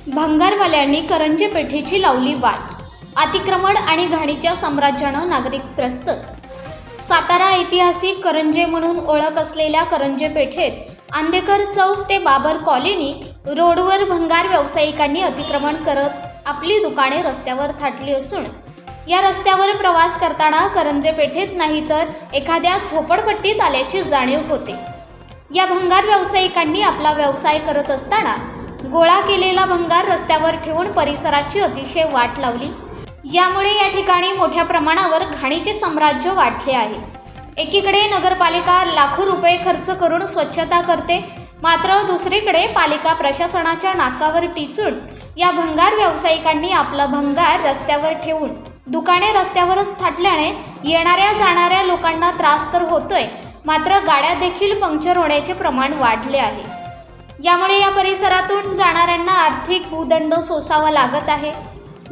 भंगारवाल्यांनी करंजे पेठेची लावली वाट. अतिक्रमण आणि घाणीच्या साम्राज्यानं नागरिक त्रस्त. सातारा ऐतिहासिक करंजे म्हणून ओळख असलेल्या करंजे पेठेत आंदेकर चौक ते बाबर कॉलनी रोडवर भंगार व्यावसायिकांनी अतिक्रमण करत आपली दुकाने रस्त्यावर थाटली असून या रस्त्यावर प्रवास करताना करंजे पेठेत नाही तर एखाद्या झोपडपट्टीत आल्याची जाणीव होते. या भंगार व्यावसायिकांनी आपला व्यवसाय करत असताना गोळा केलेला भंगार रस्त्यावर ठेवून परिसराची अतिशय वाट लावली. यामुळे या ठिकाणी मोठ्या प्रमाणावर घाणीचे साम्राज्य वाढले आहे. एकीकडे नगरपालिका लाखो रुपये खर्च करून स्वच्छता करते, मात्र दुसरीकडे पालिका प्रशासनाच्या नाकावर टिचून या भंगार व्यावसायिकांनी आपला भंगार रस्त्यावर ठेवून दुकाने रस्त्यावरच थाटल्याने येणाऱ्या जाणाऱ्या लोकांना त्रास तर होतोय, मात्र गाड्या देखील पंक्चर होण्याचे प्रमाण वाढले आहे. यामुळे या परिसरातून जाणाऱ्यांना आर्थिक भूदंड सोसावा लागत आहे.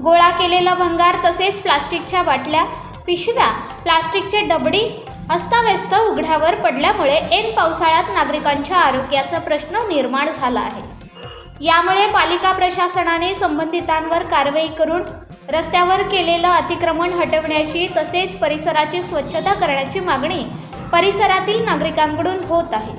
गोळा केलेला भंगार तसेच प्लास्टिकच्या बाटल्या, पिशव्या, प्लास्टिकचे डबडी अस्ताव्यस्त उघड्यावर पडल्यामुळे ऐन पावसाळ्यात नागरिकांच्या आरोग्याचा प्रश्न निर्माण झाला आहे. यामुळे पालिका प्रशासनाने संबंधितांवर कारवाई करून रस्त्यावर केलेलं अतिक्रमण हटवण्याची तसेच परिसराची स्वच्छता करण्याची मागणी परिसरातील नागरिकांकडून होत आहे.